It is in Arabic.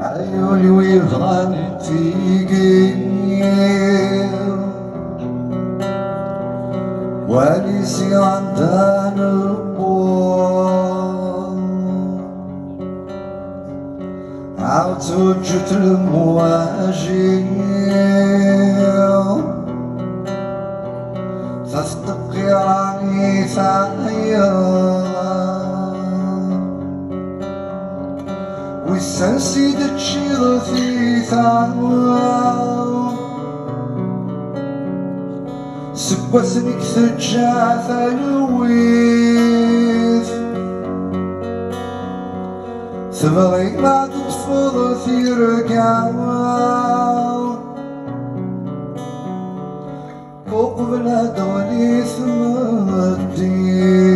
عيوني ويبغى تيقير وليسي عندان البور عاوتو جت المواجير تصدقي راني ثاير والسنسي تشير في ثاور سبتنك ثجاث الويث ثبغي ما تطفض في رقاور فوق بلاد ولي ثم الدين